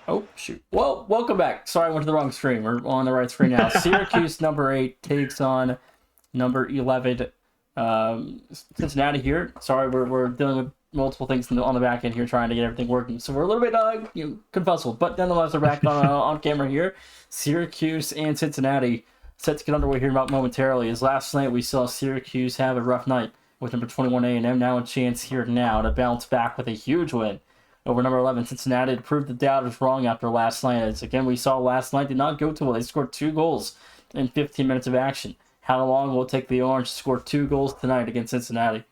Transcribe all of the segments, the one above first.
Oh, shoot. Well, welcome back. Sorry, I went to the wrong screen. We're on the right screen now. Syracuse, number 8, takes on number 11, Cincinnati here. Sorry, we're dealing with multiple things on the back end here, trying to get everything working. So we're a little bit confuzzled, but nonetheless, we're back on camera here. Syracuse and Cincinnati set to get underway here momentarily. As last night we saw Syracuse have a rough night with number 21 A&M. Now a chance here now to bounce back with a huge win over number 11 Cincinnati to prove the doubters wrong after last night. As again we saw last night did not go too well. They scored 2 goals in 15 minutes of action. How long will it take the Orange to score 2 goals tonight against Cincinnati?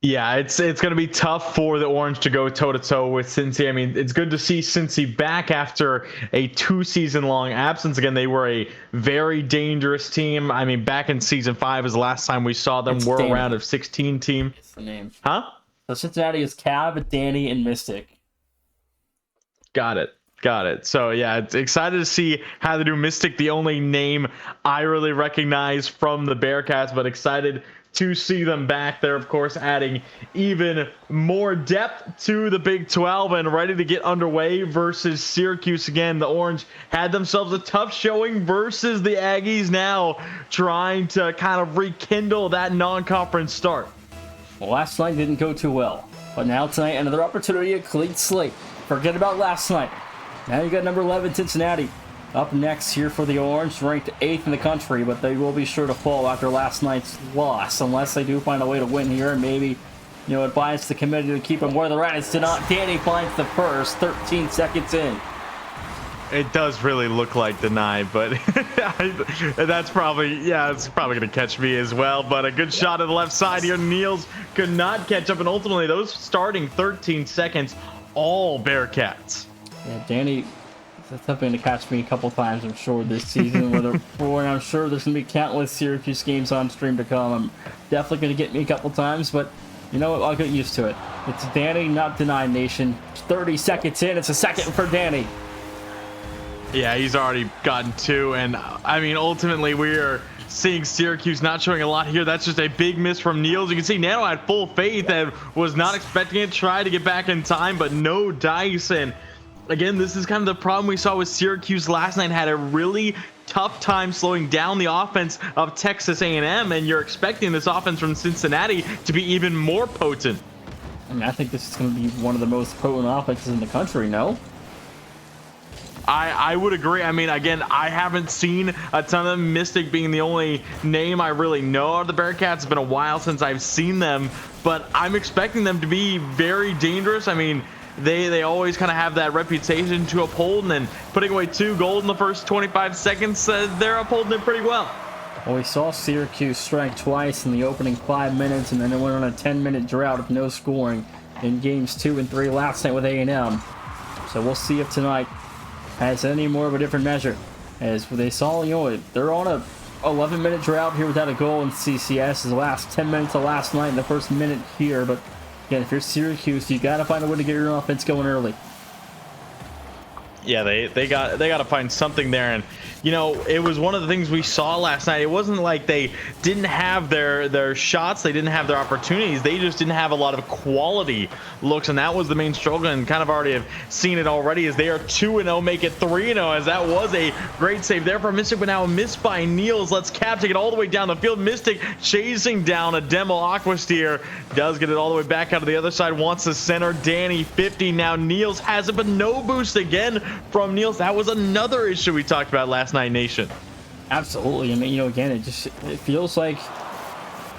Yeah, it's going to be tough for the Orange to go toe-to-toe with Cincy. I mean, it's good to see Cincy back after a 2-season-long absence. Again, they were a very dangerous team. I mean, back in Season 5 is the last time we saw them. We're a round of 16 team. It's the name. Huh? So Cincinnati is Cab, Danny, and Mystic. Got it. So, yeah, it's excited to see how they do. Mystic, the only name I really recognize from the Bearcats, but excited to see them back there, of course, adding even more depth to the Big 12 and ready to get underway versus Syracuse again. The Orange had themselves a tough showing versus the Aggies, now trying to kind of rekindle that non-conference start. Well, last night didn't go too well, but now tonight, another opportunity, a clean slate. Forget about last night. Now you got number 11 Cincinnati up next here for the Orange, ranked 8th in the country, but they will be sure to fall after last night's loss, unless they do find a way to win here, and maybe, advise the committee to keep them where they're at. It's not. Danny finds the first, 13 seconds in. It does really look like deny, but that's probably going to catch me as well. But a good shot to the left side here. Niels could not catch up, and ultimately those starting 13 seconds, all Bearcats. Yeah, Danny, that's something to catch me a couple times, I'm sure, this season. And I'm sure there's going to be countless Syracuse games on stream to come. I'm definitely going to get me a couple times, but you know what? I'll get used to it. It's Danny, not Deny Nation. 30 seconds in. It's a second for Danny. Yeah, he's already gotten 2, and I mean, ultimately we are seeing Syracuse not showing a lot here. That's just a big miss from Niels. You can see Nano had full faith and was not expecting it, tried to get back in time, but no dice. And again, this is kind of the problem we saw with Syracuse last night. Had a really tough time slowing down the offense of Texas A&M, and you're expecting this offense from Cincinnati to be even more potent. I mean, I think this is going to be one of the most potent offenses in the country, no? I would agree. I mean, again, I haven't seen a ton of them. Mystic being the only name I really know of the Bearcats. It's been a while since I've seen them, but I'm expecting them to be very dangerous. I mean, they always kind of have that reputation to uphold, and then putting away 2 goals in the first 25 seconds, they're upholding it pretty well. Well, we saw Syracuse strike twice in the opening 5 minutes, and then it went on a 10-minute drought of no scoring in games 2 and 3 last night with A&M. So we'll see if tonight has any more of a different measure. As they saw, they're on a 11-minute drought here without a goal in CCS. The last 10 minutes of last night and the first minute here, but again, if you're Syracuse, you got to find a way to get your offense going early. Yeah, they got to find something there, and it was one of the things we saw last night. It wasn't like they didn't have their shots, they didn't have their opportunities, they just didn't have a lot of quality looks, and that was the main struggle. And kind of already have seen it already, as they are 2-0, make it 3-0, as that was a great save there for Mystic, but now a miss by Niels. Let's Cap take it all the way down the field. Mystic chasing down a demo. Aquasteer does get it all the way back out of the other side, wants the center. Danny 50 now. Niels has it, but no boost again from Niels. That was another issue we talked about last night, Nation. Absolutely. I mean, again, it feels like,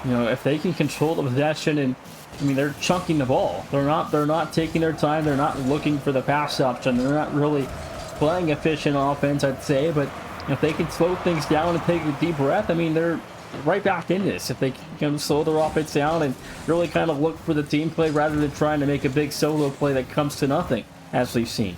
if they can control the possession, and I mean, they're chunking the ball. They're not taking their time. They're not looking for the pass option. They're not really playing efficient offense, I'd say. But if they can slow things down and take a deep breath, I mean, they're right back in this. If they can slow their offense down and really kind of look for the team play rather than trying to make a big solo play that comes to nothing, as we've seen.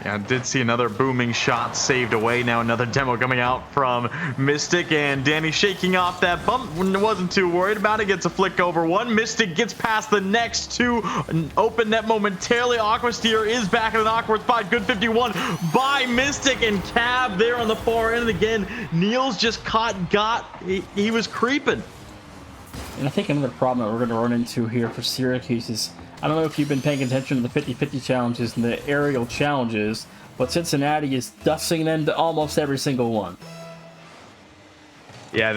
Yeah, I did see another booming shot saved away. Now another demo coming out from Mystic, and Danny shaking off that bump. Wasn't too worried about it. Gets a flick over one. Mystic gets past the next 2. An open net momentarily. Aquasteer is back in an awkward spot. Good 51 by Mystic, and Cab there on the far end. Again, Niels just he was creeping. And I think another problem that we're going to run into here for Syracuse is I don't know if you've been paying attention to the 50-50 challenges and the aerial challenges, but Cincinnati is dusting them to almost every single one. Yeah,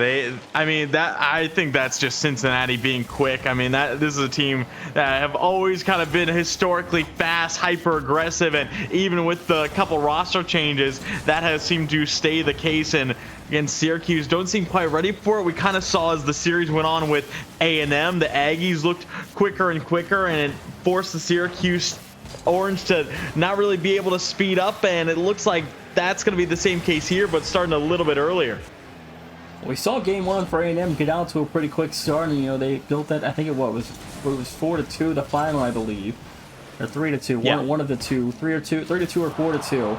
I think that's just Cincinnati being quick. I mean, this is a team that have always kind of been historically fast, hyper aggressive, and even with the couple roster changes, that has seemed to stay the case. And again, Syracuse don't seem quite ready for it. We kind of saw as the series went on with A&M, the Aggies looked quicker and quicker, and it forced the Syracuse Orange to not really be able to speed up, and it looks like that's going to be the same case here, but starting a little bit earlier. We saw game one for A&M get out to a pretty quick start, and they built that. I think it was 4-2 the final, I believe, or 3-2. Yeah. One of the two, 3-2 or 4-2,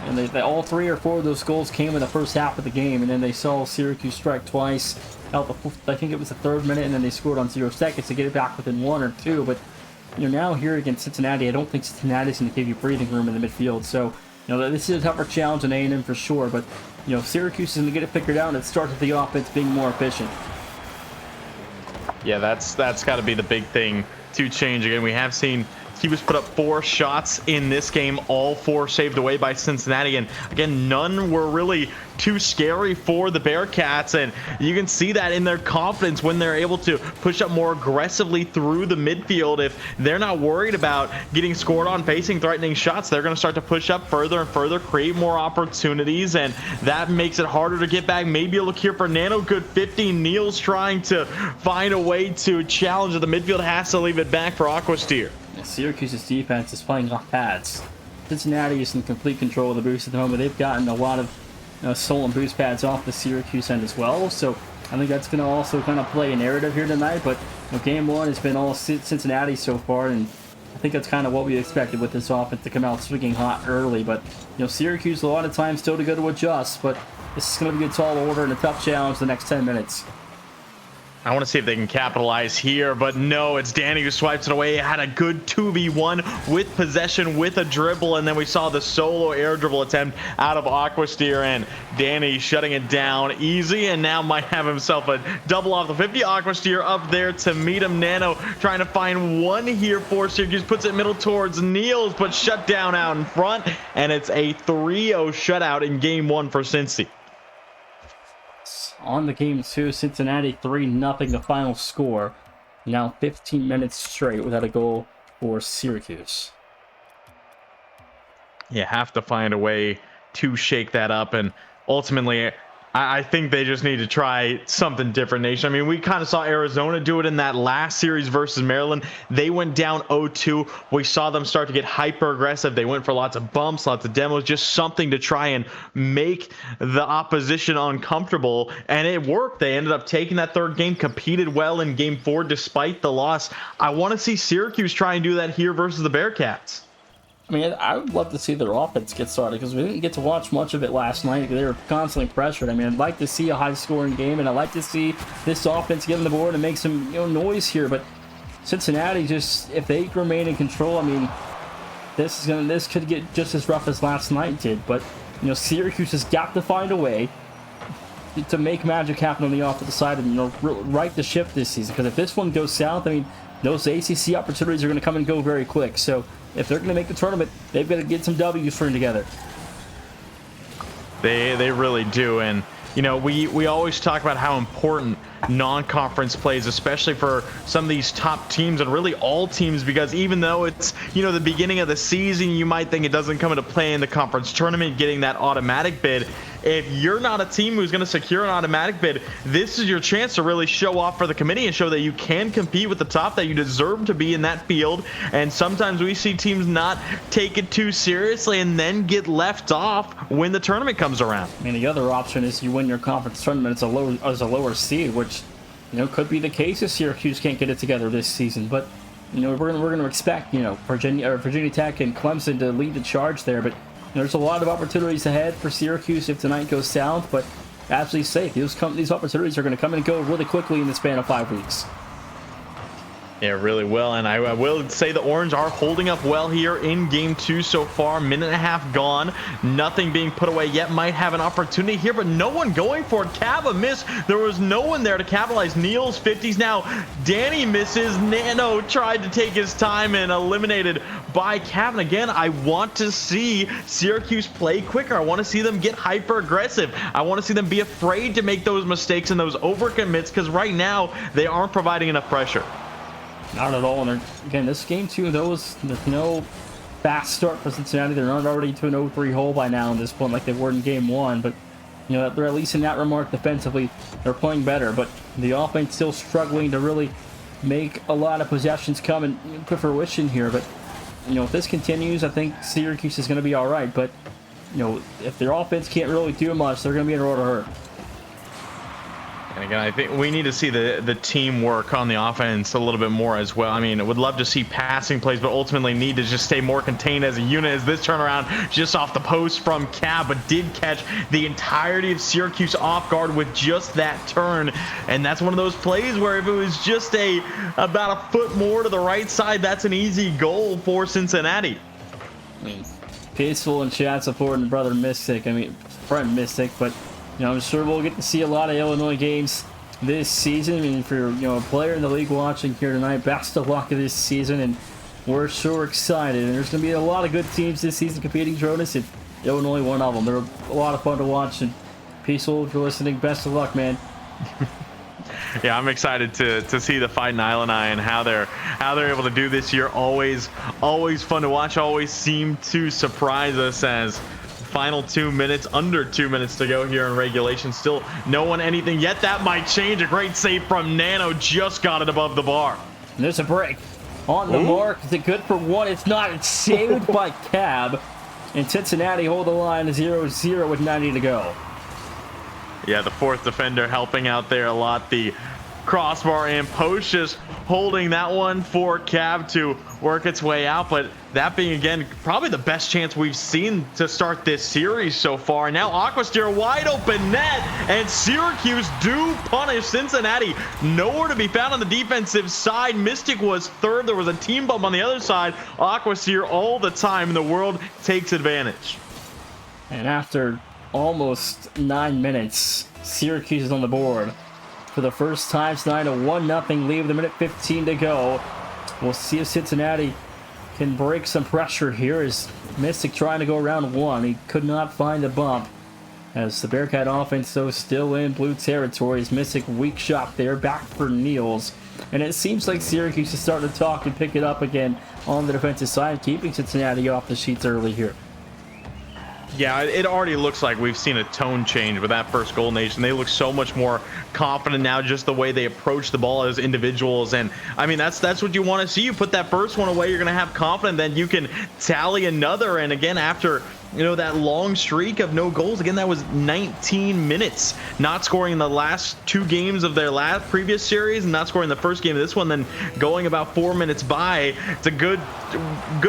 and they all 3 or 4 of those goals came in the first half of the game, and then they saw Syracuse strike twice out I think it was the 3rd minute, and then they scored on 0 seconds to get it back within 1 or 2. But now here against Cincinnati, I don't think Cincinnati's going to give you breathing room in the midfield. So this is a tougher challenge than A&M for sure, but Syracuse is going to get it figured out, and it starts with the offense being more efficient. Yeah, that's got to be the big thing to change. Again, we have seen Cubas put up 4 shots in this game, all 4 saved away by Cincinnati, and again, none were really too scary for the Bearcats, and you can see that in their confidence when they're able to push up more aggressively through the midfield. If they're not worried about getting scored on, facing threatening shots, they're going to start to push up further and further, create more opportunities, and that makes it harder to get back. Maybe a look here for Nano, good 15. Neal's trying to find a way to challenge the midfield, has to leave it back for Aquasteer. Syracuse's defense is playing off pads. Cincinnati is in complete control of the boost at the moment. They've gotten a lot of stolen boost pads off the Syracuse end as well, so I think that's going to also kind of play a narrative here tonight. But game one has been all Cincinnati so far, and I think that's kind of what we expected with this offense to come out swinging hot early. But Syracuse a lot of times still to go to adjust, but this is going to be a tall order and a tough challenge the next 10 minutes. I want to see if they can capitalize here, but no, it's Danny who swipes it away. Had a good 2v1 with possession, with a dribble, and then we saw the solo air dribble attempt out of Aquasteer, and Danny shutting it down easy, and now might have himself a double off the 50. Aquasteer up there to meet him. Nano trying to find one here for Syracuse, puts it middle towards Niels, but shut down out in front, and it's a 3-0 shutout in game one for Cincy. On the game two, Cincinnati 3-0 the final score. Now 15 minutes straight without a goal for Syracuse. You have to find a way to shake that up, and ultimately I think they just need to try something different, Nation. I mean, we kind of saw Arizona do it in that last series versus Maryland. They went down 0-2. We saw them start to get hyper aggressive. They went for lots of bumps, lots of demos, just something to try and make the opposition uncomfortable, and it worked. They ended up taking that 3rd game, competed well in game 4 despite the loss. I want to see Syracuse try and do that here versus the Bearcats. I mean, I would love to see their offense get started because we didn't get to watch much of it last night. They were constantly pressured. I mean, I'd like to see a high-scoring game, and I'd like to see this offense get on the board and make some noise here. But Cincinnati, just if they remain in control, I mean, this could get just as rough as last night did. But Syracuse has got to find a way to make magic happen on the offensive side and right the ship this season. Because if this one goes south, I mean, those ACC opportunities are going to come and go very quick. So if they're going to make the tournament, they've got to get some W's thrown together. They really do, and we always talk about how important non-conference plays, especially for some of these top teams and really all teams, because even though it's the beginning of the season, you might think it doesn't come into play in the conference tournament, getting that automatic bid. If you're not a team who's going to secure an automatic bid, this is your chance to really show off for the committee and show that you can compete with the top, that you deserve to be in that field. And sometimes we see teams not take it too seriously and then get left off when the tournament comes around. I mean, the other option is you win your conference tournament as a lower seed, which could be the case if Syracuse can't get it together this season. But we're going to expect Virginia Tech and Clemson to lead the charge there. But there's a lot of opportunities ahead for Syracuse if tonight goes south. But absolutely safe, these opportunities are going to come and go really quickly in the span of 5 weeks. Yeah, really will. And I will say the Orange are holding up well here in game 2 so far. Minute and a half gone. Nothing being put away yet. Might have an opportunity here, but no one going for it. Cav a miss. There was no one there to capitalize. Niels 50s now. Danny misses. Nano tried to take his time and eliminated by Cav. And again, I want to see Syracuse play quicker. I want to see them get hyper aggressive. I want to see them be afraid to make those mistakes and those overcommits, because right now they aren't providing enough pressure. Not at all. And again, this game 2, there's no fast start for Cincinnati. They're not already to an 0-3 hole by now in this point like they were in game 1. But, you know, they're at least in that remark defensively. They're playing better. But the offense still struggling to really make a lot of possessions come and to fruition here. But, you know, if this continues, I think Syracuse is going to be all right. But, you know, if their offense can't really do much, they're going to be in a world of hurt. And again, I think we need to see the teamwork on the offense a little bit more as well. I mean, I would love to see passing plays, but ultimately need to just stay more contained as a unit. As this turnaround just off the post from Cav, but did catch the entirety of Syracuse off guard with just that turn. And that's one of those plays where if it was just about a foot more to the right side, that's an easy goal for Cincinnati. I mean, Peaceful and chat supporting brother Mystic. I mean, friend Mystic, but you know, I'm sure we'll get to see a lot of Illinois games this season. I mean, if you're, you know, a player in the league watching here tonight, best of luck this season, and we're sure excited. And there's going to be a lot of good teams this season competing, Jonas, and Illinois one of them. They're a lot of fun to watch, and Peaceful, if you're listening, best of luck, man. Yeah, I'm excited to see the Fighting Illini and how they're able to do this year. Always fun to watch. Always seem to surprise us as final 2 minutes, under 2 minutes to go here in regulation. Still no one anything yet. That might change. A great save from Nano. Just got it above the bar. And there's a break on the mark. Is it good for one? It's not. It's saved by Cab. And Cincinnati hold the line 0-0 with 90 to go. Yeah, the fourth defender helping out there a lot. The crossbar and post just holding that one for Cav to work its way out. But that being, again, probably the best chance we've seen to start this series so far. Now Aquasteer wide open net, and Syracuse do punish Cincinnati. Nowhere to be found on the defensive side. Mystic was third. There was a team bump on the other side. Aquasteer all the time in the world takes advantage. And after almost 9 minutes, Syracuse is on the board for the first time tonight. A 1-0 lead with a minute 15 to go. We'll see if Cincinnati can break some pressure here as Mystic trying to go around one. He could not find the bump as the Bearcat offense, though, still in blue territory. As Mystic weak shot there, back for Niels. And it seems like Syracuse is starting to talk and pick it up again on the defensive side, keeping Cincinnati off the sheets early here. Yeah, it already looks like we've seen a tone change with that first goal nation. They look so much more confident now, just the way they approach the ball as individuals. And I mean, that's what you want to see. You put that first one away, you're going to have confidence, then you can tally another. And again, after, you know, that long streak of no goals, again, that was 19 minutes, not scoring in the last 2 games of their previous series and not scoring the first game of this one, then going about 4 minutes by. It's a good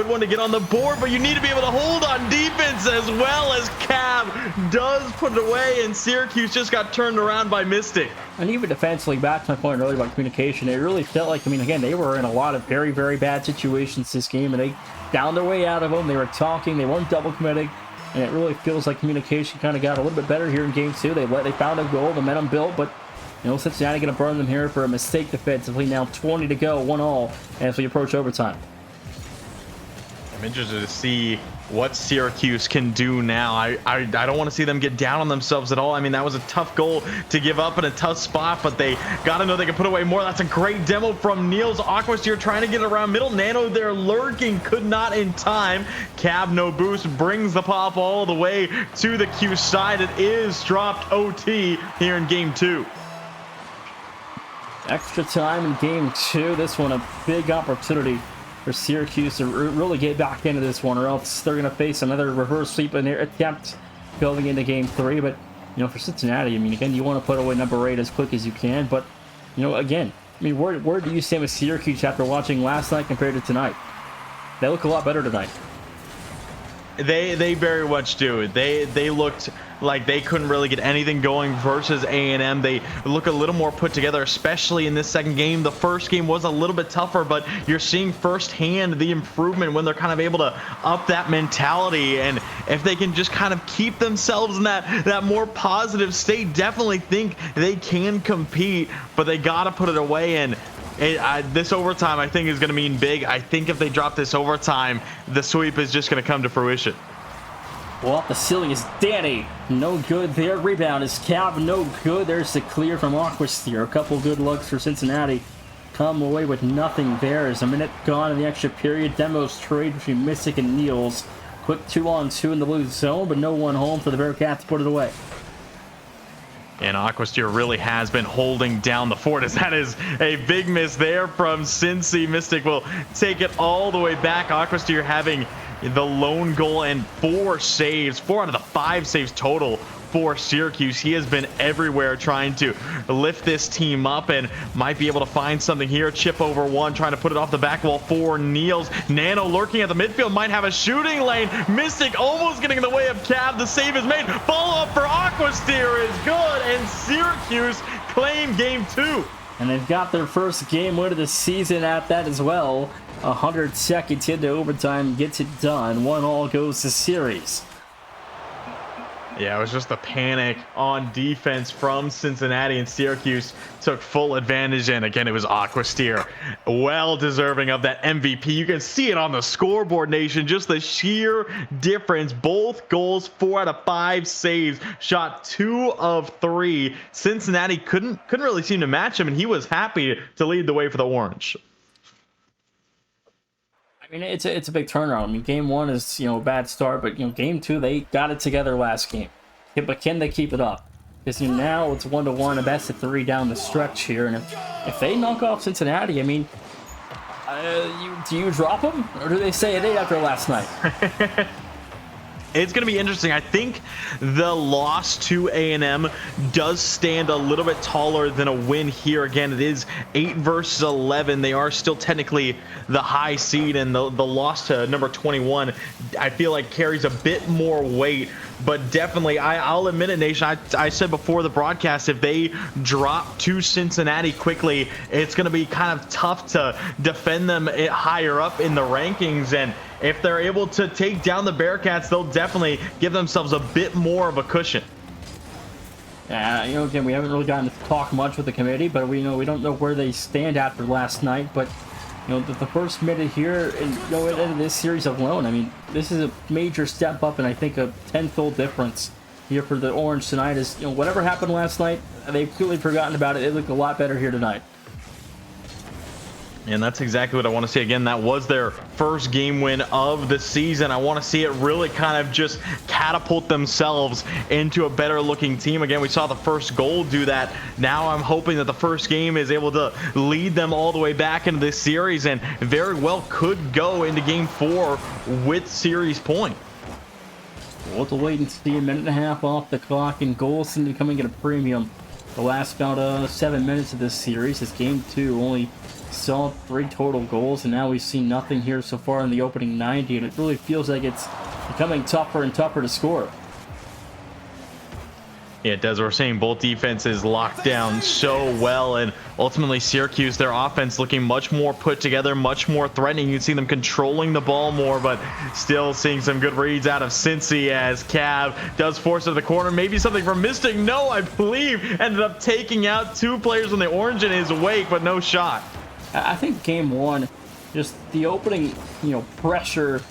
one to get on the board, but you need to be able to hold on defense as well, as Cav does put it away, and Syracuse just got turned around by Mystic. And even defensively, back to my point earlier about communication, it really felt like, I mean, again, they were in a lot of very, very bad situations this game, and they found their way out of them. They were talking, they weren't double committing, and it really feels like communication kind of got a little bit better here in game 2. They found a goal, the momentum built, but you know, Cincinnati going to burn them here for a mistake defensively. Now 20 to go, 1-1 as we approach overtime. I'm interested to see what Syracuse can do now. I don't want to see them get down on themselves at all. I mean, that was a tough goal to give up in a tough spot, but they got to know they can put away more. That's a great demo from Niels. Aquasteer trying to get it around middle. Nano there lurking, could not in time. Cab no boost, brings the pop all the way to the Q side. It is dropped OT here in game 2. Extra time in game 2. This one a big opportunity for Syracuse to really get back into this one, or else they're going to face another reverse sweep in their attempt going into game 3. But, you know, for Cincinnati, I mean, again, you want to put away number 8 as quick as you can. But, you know, again, I mean, where do you stand with Syracuse after watching last night compared to tonight? They look a lot better tonight. They very much do. They looked like they couldn't really get anything going versus A&M. They look a little more put together, especially in this second game. The first game was a little bit tougher, but you're seeing firsthand the improvement when they're kind of able to up that mentality. And if they can just kind of keep themselves in that more positive state, definitely think they can compete, but they got to put it away. And this overtime, I think, is going to mean big. I think if they drop this overtime, the sweep is just going to come to fruition. Well, off the ceiling is Danny. No good there. Rebound is Cav. No good. There's the clear from Aquasteer. A couple good looks for Cincinnati. Come away with nothing there. There's a minute gone in the extra period. Demos trade between Mystic and Niels. Quick 2-on-2 in the blue zone, but no one home for the Bearcats to put it away. And Aquasteer really has been holding down the fort, as that is a big miss there from Cincy. Mystic will take it all the way back. Aquasteer having the lone goal and 4 saves, 4 out of the 5 saves total for Syracuse. He has been everywhere trying to lift this team up and might be able to find something here. Chip over one, trying to put it off the back wall for Niels. Nano lurking at the midfield, might have a shooting lane. Mystic almost getting in the way of Cav. The save is made. Follow up for Aquasteer is good, and Syracuse claim game 2. And they've got their first game win of the season at that as well. 100 seconds into overtime gets it done. 1-1 goes to series. Yeah, it was just the panic on defense from Cincinnati, and Syracuse took full advantage. And again, it was Aquasteer, well deserving of that MVP. You can see it on the scoreboard, nation. Just the sheer difference. Both goals, 4 out of 5 saves, shot 2 of 3. Cincinnati couldn't really seem to match him, and he was happy to lead the way for the Orange. I mean, it's a big turnaround. I mean, game 1 is, a bad start, but, game 2, they got it together last game. Yeah, but can they keep it up? Because now it's 1-1, a best of 3 down the stretch here, and if they knock off Cincinnati, I mean, do you drop them, or do they say it ain't after last night? It's going to be interesting. I think the loss to A&M does stand a little bit taller than a win here. Again, it is 8 versus 11. They are still technically the high seed, and the loss to number 21, I feel like carries a bit more weight. But definitely, I'll admit it, nation. I said before the broadcast, if they drop to Cincinnati quickly, it's going to be kind of tough to defend them higher up in the rankings. And if they're able to take down the Bearcats, they'll definitely give themselves a bit more of a cushion. Yeah, again, we haven't really gotten to talk much with the committee, but we don't know where they stand after last night. But the first minute here, and in this series alone, I mean, this is a major step up, and I think a tenfold difference here for the Orange tonight. Is whatever happened last night, they've clearly forgotten about it. It looked a lot better here tonight. And that's exactly what I want to see. Again, that was their first game win of the season. I want to see it really kind of just catapult themselves into a better looking team. Again, we saw the first goal do that. Now I'm hoping that the first game is able to lead them all the way back into this series, and very well could go into game 4 with series point. We'll have to wait and see. A minute and a half off the clock, and goals seem to be coming at a premium. The last about 7 minutes of this series is game 2. Only saw 3 total goals, and now we've seen nothing here so far in the opening 90, and it really feels like it's becoming tougher and tougher to score. Yeah, it does. We're seeing both defenses locked down so well, and ultimately Syracuse, their offense looking much more put together, much more threatening. You can see them controlling the ball more, but still seeing some good reads out of Cincy as Cav does force it to the corner. Maybe something from Mystic. No, I believe ended up taking out 2 players on the Orange in his wake, but no shot. I think game 1, just the opening, pressure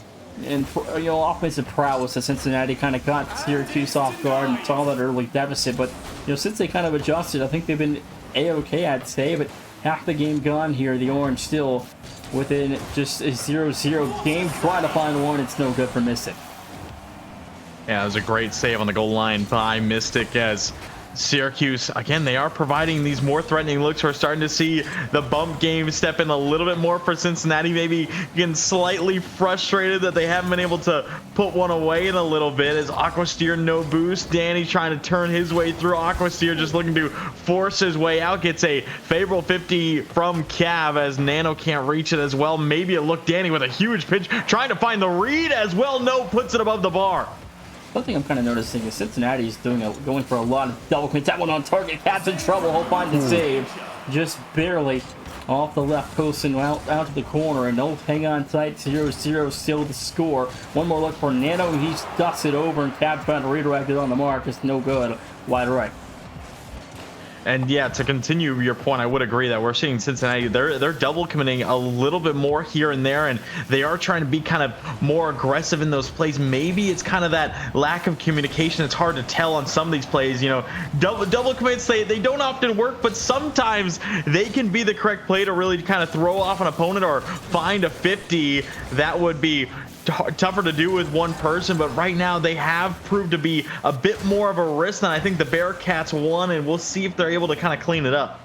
and offensive prowess that Cincinnati kind of got Syracuse off guard and saw that early deficit. But since they kind of adjusted, I think they've been a-okay, I'd say. But half the game gone here, the Orange still within just a 0-0 game, trying to find one. It's no good for Mystic. Yeah, it was a great save on the goal line by Mystic, as Syracuse, again, they are providing these more threatening looks. We're starting to see the bump game step in a little bit more for Cincinnati, maybe getting slightly frustrated that they haven't been able to put one away in a little bit. As Aquasteer no boost, Danny trying to turn his way through. Aquasteer just looking to force his way out, gets a favorable 50 from Cav as Nano can't reach it as well. Maybe a look. Danny with a huge pitch, trying to find the read as well. No, puts it above the bar. One thing I'm kind of noticing is Cincinnati's going for a lot of double commits. That one on target. Cap's in trouble. He'll find the save. Just barely off the left post and out to the corner. And they'll hang on tight. 0-0 still to score. One more look for Nano. He ducks it over, and Cap trying to redirect it on the mark. It's no good. Wide right. And yeah, to continue your point, I would agree that we're seeing Cincinnati, they're double committing a little bit more here and there, and they are trying to be kind of more aggressive in those plays. Maybe it's kind of that lack of communication. It's hard to tell on some of these plays. You know, double commits, they don't often work, but sometimes they can be the correct play to really kind of throw off an opponent or find a 50 that would be tougher to do with one person. But right now they have proved to be a bit more of a risk than I think the Bearcats won, and we'll see if they're able to kind of clean it up.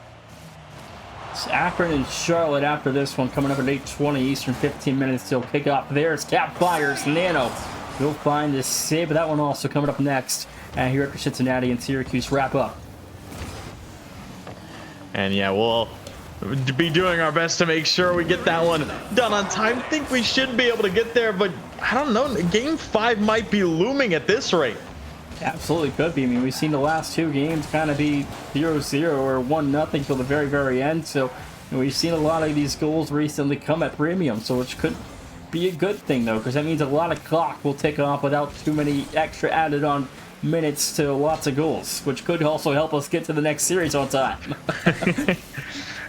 It's Akron and Charlotte after this one, coming up at 8:20 Eastern, 15 minutes till kickoff. There's Cap fires. Nano will find this save, but that one also coming up next here after Cincinnati and Syracuse wrap up. And yeah, we'll be doing our best to make sure we get that one done on time. Think we should be able to get there, but I don't know. Game 5 might be looming at this rate. Absolutely could be. I mean, we've seen the last two games kind of be 0-0 or 1-0 till the very, very end. So we've seen a lot of these goals recently come at premium, so which could be a good thing, though, because that means a lot of clock will tick off without too many extra added on minutes to lots of goals, which could also help us get to the next series on time.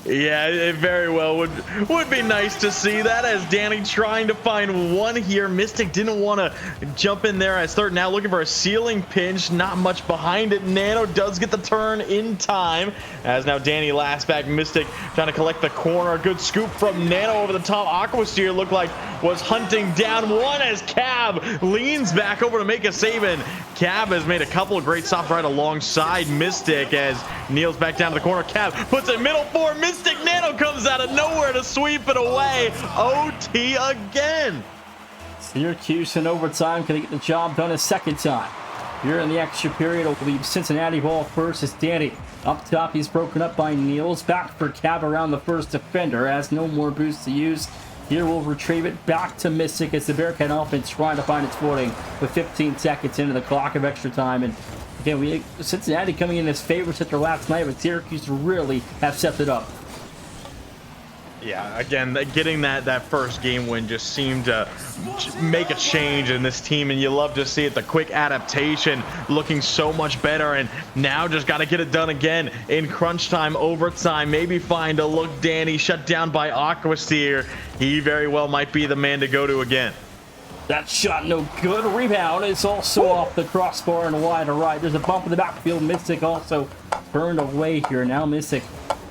Yeah, it very well would be nice to see that, as Danny trying to find one here. Mystic didn't want to jump in there as third. Now looking for a ceiling pinch. Not much behind it. Nano does get the turn in time, as now Danny last back. Mystic trying to collect the corner. A good scoop from Nano over the top. Aquasteer looked like was hunting down one as Cab leans back over to make a save, and Cab has made a couple of great stops right alongside Mystic as Neil's back down to the corner. Cab puts it middle for Mystic. Nano comes out of nowhere to sweep it away. OT again. Syracuse in overtime. Can they get the job done a second time? Here in the extra period, it'll leave Cincinnati ball first as Danny up top. He's broken up by Niels. Back for Cab around the first defender. Has no more boost to use. Here we'll retrieve it back to Mystic as the Bearcat offense trying to find its footing with 15 seconds into the clock of extra time. And again, Cincinnati coming in as favorites after last night, but Syracuse really have stepped it up. Yeah, again, getting that first game win just seemed to make a change in this team, and you love to see it. The quick adaptation looking so much better, and now just got to get it done again in crunch time, overtime. Maybe find a look. Danny shut down by Aquasteer. He very well might be the man to go to again. That shot no good. Rebound is also off the crossbar and wide to right. There's a bump in the backfield. Mystic also burned away here. Now Mystic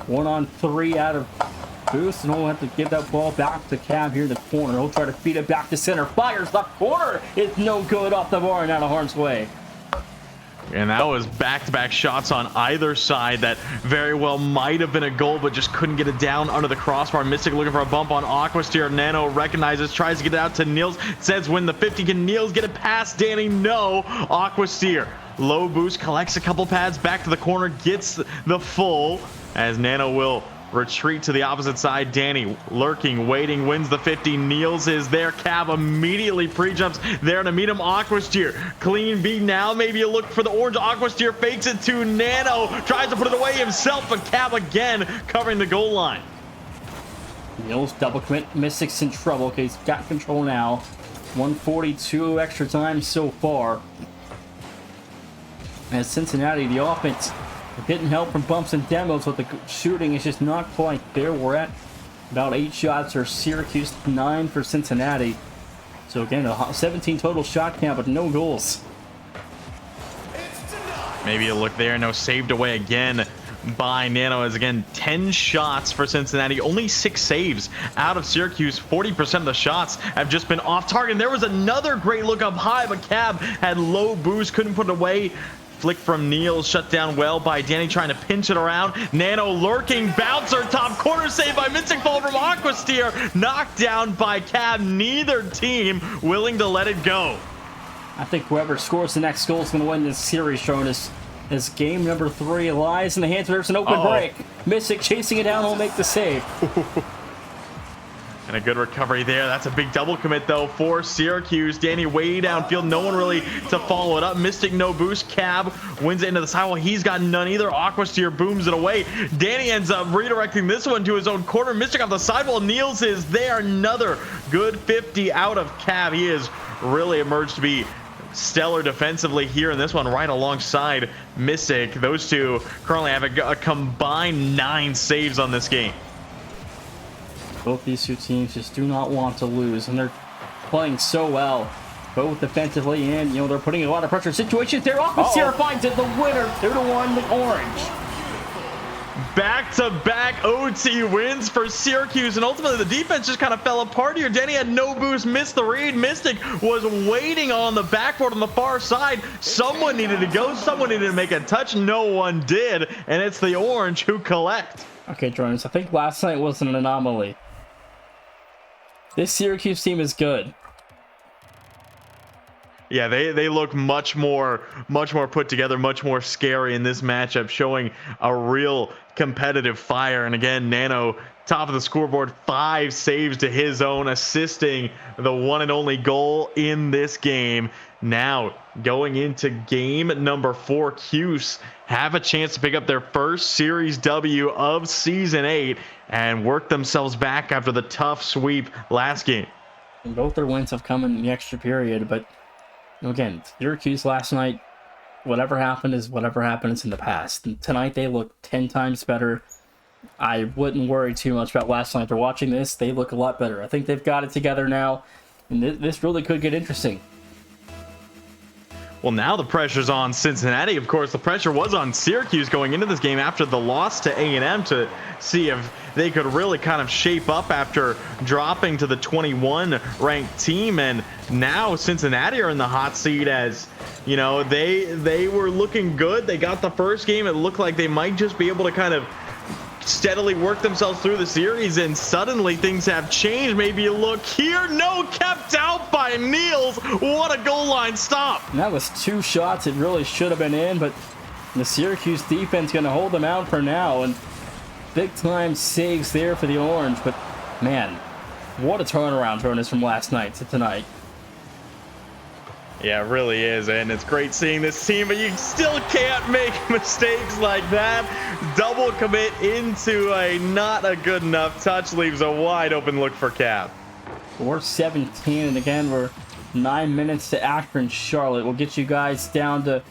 1-on-3 out of boost, and he'll have to give that ball back to Cab here in the corner. He'll try to feed it back to center. Fires left corner. It's no good, off the bar and out of harm's way. And that was back-to-back shots on either side that very well might have been a goal, but just couldn't get it down under the crossbar. Mystic looking for a bump on Aquasteer. Nano recognizes, tries to get it out to Niels. Says when the 50, can Niels get it past Danny? No. Aquasteer, low boost, collects a couple pads, back to the corner, gets the full, as Nano will retreat to the opposite side. Danny lurking, waiting, wins the 50. Niels is there. Cab immediately pre-jumps there to meet him. Aquasteer, clean beat now. Maybe a look for the orange. Aquasteer fakes it to Nano. Tries to put it away himself, but Cab again covering the goal line. Niels double commit. Mystic's in trouble. Okay, he's got control now. 142 extra time so far. As Cincinnati, the offense getting help from bumps and demos, but the shooting is just not quite there. We're at about 8 shots for Syracuse, 9 for Cincinnati. So again, a 17 total shot count, but no goals. Maybe a look there. No, saved away again by Nano, as again 10 shots for Cincinnati, only 6 saves out of Syracuse. 40% of the shots have just been off target. And there was another great look up high, but Cab had low boost, couldn't put it away. Flick from Niels, shut down well by Danny, trying to pinch it around. Nano lurking, bouncer, top corner save by Mystic, fall from Aquasteer, knocked down by Cab. Neither team willing to let it go. I think whoever scores the next goal is going to win this series, showing us as game number 3 lies in the hands of, there's an open break. Mystic chasing it down, will make the save. And a good recovery there. That's a big double commit, though, for Syracuse. Danny way downfield. No one really to follow it up. Mystic, no boost. Cab wins it into the sidewall. He's got none either. Aquasteer booms it away. Danny ends up redirecting this one to his own corner. Mystic off the sidewall. Niels is there. Another good 50 out of Cab. He has really emerged to be stellar defensively here in this one, right alongside Mystic. Those two currently have a combined 9 saves on this game. Both these two teams just do not want to lose, and they're playing so well, both defensively and, you know, they're putting a lot of pressure situations. They're off, but Sierra finds it, the winner, 2-1, the Orange. Back-to-back OT wins for Syracuse, and ultimately the defense just kind of fell apart here. Danny had no boost, missed the read. Mystic was waiting on the backboard on the far side. Someone needed to go, someone needed to make a touch. No one did, and it's the Orange who collect. Okay, Jones, I think last night was an anomaly. This Syracuse team is good. Yeah, they look much more put together, much more scary in this matchup, showing a real competitive fire. And again, Nano, top of the scoreboard, 5 saves to his own, assisting the one and only goal in this game. Now, going into game number 4, Cuse have a chance to pick up their first series W of season 8 and work themselves back after the tough sweep last game. And both their wins have come in the extra period, but again, Syracuse last night, whatever happened is whatever happened. It's in the past. And tonight they look 10 times better. I wouldn't worry too much about last night. After watching this, they look a lot better. I think they've got it together now, and this really could get interesting. Well, now the pressure's on Cincinnati. Of course, the pressure was on Syracuse going into this game after the loss to A&M to see if they could really kind of shape up after dropping to the 21 ranked team. And now Cincinnati are in the hot seat, as you know, they were looking good. They got the first game. It looked like they might just be able to kind of steadily work themselves through the series, and suddenly things have changed. Maybe you look here. No, kept out by Niels. What a goal line stop. And that was 2 shots. It really should have been in, but the Syracuse defense going to hold them out for now, and big time saves there for the Orange. But man, what a turnaround, Jonas, from last night to tonight. Yeah, it really is, and it's great seeing this team, but you still can't make mistakes like that. Double commit into a not a good enough touch, leaves a wide open look for Cap. We're 17, and again, we're 9 minutes to Akron, Charlotte. We'll get you guys down to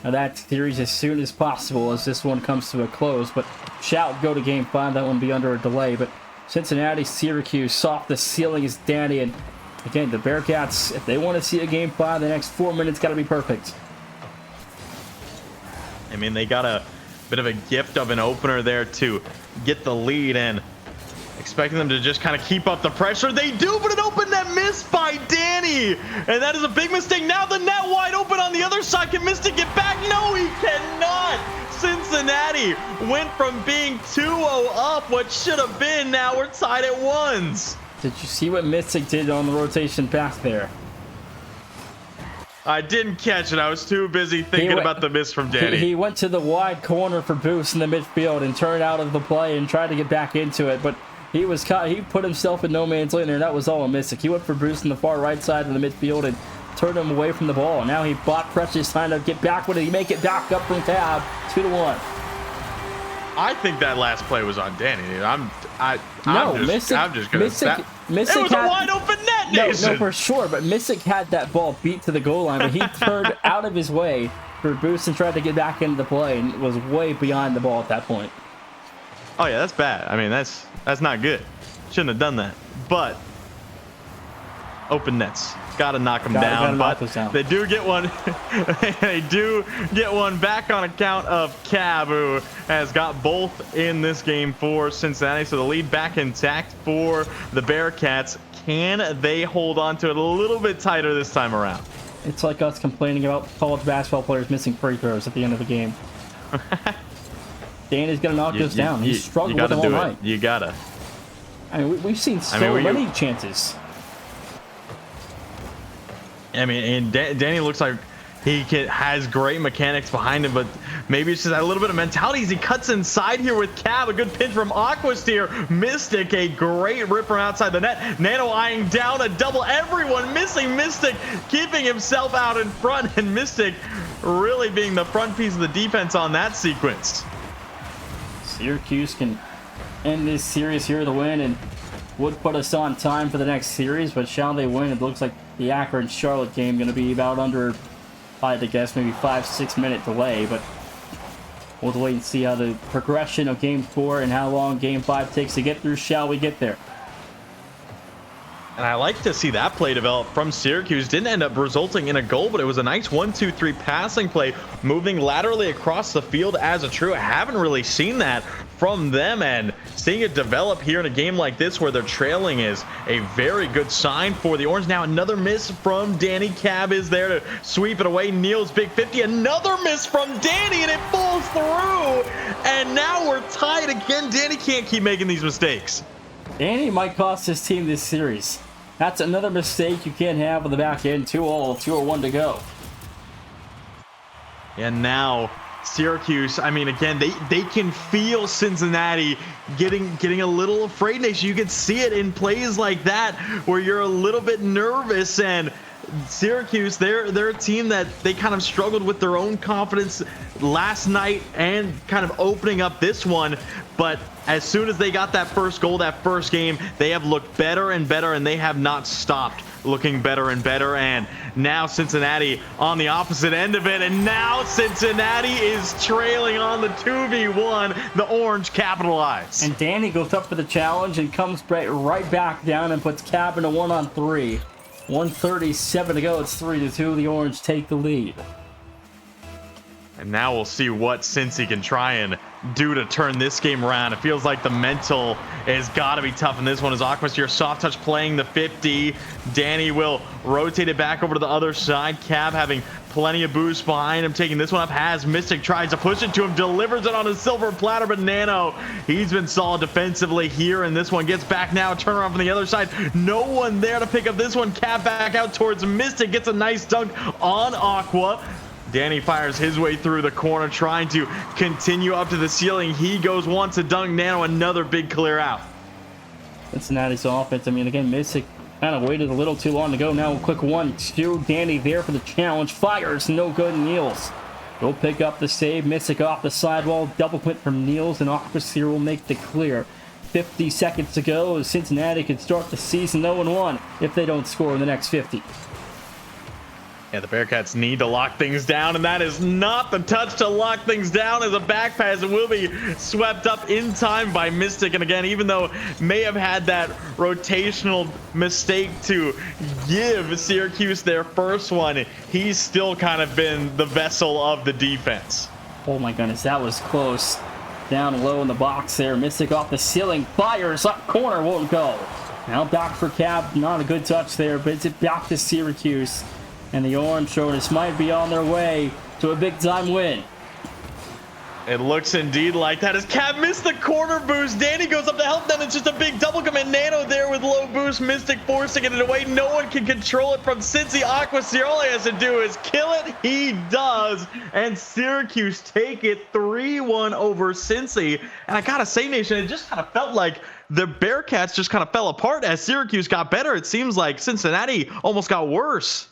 that series as soon as possible as this one comes to a close. But shout, go to game 5. That one be under a delay. But Cincinnati, Syracuse, soft the ceiling is Danny, and again, the Bearcats, if they want to see a game 5, the next 4 minutes got to be perfect. I mean, they got a bit of a gift of an opener there to get the lead, and expecting them to just kind of keep up the pressure. They do, but an open net miss by Danny, and that is a big mistake. Now the net wide open on the other side. Can Mystic get back? No, he cannot. Cincinnati went from being 2-0 up, what should have been. Now we're tied at 1s. Did you see what Mystic did on the rotation pass there? I didn't catch it. I was too busy thinking about the miss from Danny. He went to the wide corner for boost in the midfield and turned out of the play and tried to get back into it, but he was caught. He put himself in no man's land there. That was all a Mystic. He went for boost in the far right side of the midfield and turned him away from the ball. Now he bought precious time to get back with it. He make it back up from Cab, 2-1. I think that last play was on Danny. Mystic. Mystic it was a wide open net, Nation. No, for sure. But Mystic had that ball beat to the goal line, but he turned out of his way for boost and tried to get back into the play and was way behind the ball at that point. Oh yeah, that's bad. I mean, that's not good. Shouldn't have done that. But open nets, gotta knock them down. But they do get one. They do get one back on account of Cab, who has got both in this game for Cincinnati. So the lead back intact for the Bearcats. Can they hold on to it a little bit tighter this time around? It's like us complaining about college basketball players missing free throws at the end of the game. Danny's gonna knock us down. He struggled with them all night. You gotta. I mean, we've seen so many chances. I mean, and Danny looks like has great mechanics behind him, but maybe it's just a little bit of mentality as he cuts inside here with Cab. A good pinch from Aquasteer. Mystic, a great rip from outside the net. Nano eyeing down a double. Everyone missing. Mystic keeping himself out in front, and Mystic really being the front piece of the defense on that sequence. Syracuse can end this series here to win and would put us on time for the next series, but shall they win? It looks like the Akron-Charlotte game going to be about under, if I had to guess, maybe 5-6 minute delay, but we'll wait and see how the progression of Game 4 and how long Game 5 takes to get through. Shall we get there? And I like to see that play develop from Syracuse. Didn't end up resulting in a goal, but it was a nice 1-2-3 passing play, moving laterally across the field as a true. I haven't really seen that from them, and seeing it develop here in a game like this where they're trailing is a very good sign for the Orange. Now another miss from Danny. Cab is there to sweep it away. Neal's big 50. Another miss from Danny, and it falls through. And now we're tied again. Danny can't keep making these mistakes. Danny might cost his team this series. That's another mistake you can't have on the back end. 2-0, 2-1 to go. And now Syracuse, I mean, again, they can feel Cincinnati getting a little afraid, Nation. You can see it in plays like that where you're a little bit nervous, and Syracuse, they're a team that they kind of struggled with their own confidence last night and kind of opening up this one. But as soon as they got that first goal, that first game, they have looked better and better, and they have not stopped looking better and better. And now Cincinnati on the opposite end of it, and now Cincinnati is trailing on the 2v1. The Orange capitalize. And Danny goes up for the challenge and comes right back down and puts Cab in a 1-on-3. 1:37 to go. It's 3-2. The Orange take the lead. And now we'll see what Cincy can try and do to turn this game around. It feels like the mental has got to be tough in this one as Aquasteer soft touch playing the 50. Danny will rotate it back over to the other side. Cab having plenty of boost behind him, taking this one up. Has Mystic tries to push it to him, delivers it on a silver platter, but Nano, he's been solid defensively here, and this one gets back now. Turn around from the other side. No one there to pick up this one. Cab back out towards Mystic, gets a nice dunk on Aqua. Danny fires his way through the corner, trying to continue up to the ceiling. He goes once to dunk. Nano, another big clear out. Cincinnati's offense, I mean, again, Mystic kind of waited a little too long to go. Now a quick 1-2. Danny there for the challenge. Fires, no good. Niels will pick up the save. Mystic off the sidewall. Double quint from Niels, and Aquasteer will make the clear. 50 seconds to go as Cincinnati can start the season 0-1 if they don't score in the next 50. Yeah, the Bearcats need to lock things down, and that is not the touch to lock things down, as a back pass will be swept up in time by Mystic. And again, even though may have had that rotational mistake to give Syracuse their first one, he's still kind of been the vessel of the defense. Oh my goodness, that was close. Down low in the box there. Mystic off the ceiling. Fires up corner, won't go. Now back for Cab. Not a good touch there, but it's back to Syracuse. And the Orange Shoulders might be on their way to a big-time win. It looks indeed like that as Cab missed the corner boost. Danny goes up to help them. It's just a big double commit. Nano there with low boost. Mystic forcing it away. No one can control it from Cincy. Aquasteer, all he has to do is kill it. He does. And Syracuse take it 3-1 over Cincy. And I gotta say, Nation, it just kind of felt like the Bearcats just kind of fell apart as Syracuse got better. It seems like Cincinnati almost got worse.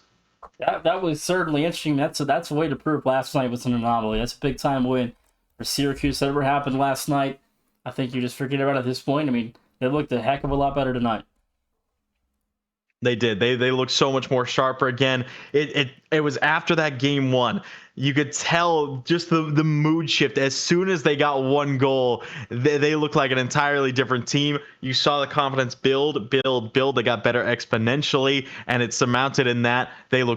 That was certainly interesting. That's a way to prove last night was an anomaly. That's a big-time win for Syracuse. Whatever happened last night, I think you just forget about it at this point. I mean, they looked a heck of a lot better tonight. They did. They looked so much more sharper again. It was after that game one. You could tell just the mood shift. As soon as they got one goal, they looked like an entirely different team. You saw the confidence build. They got better exponentially, and it surmounted in that. They looked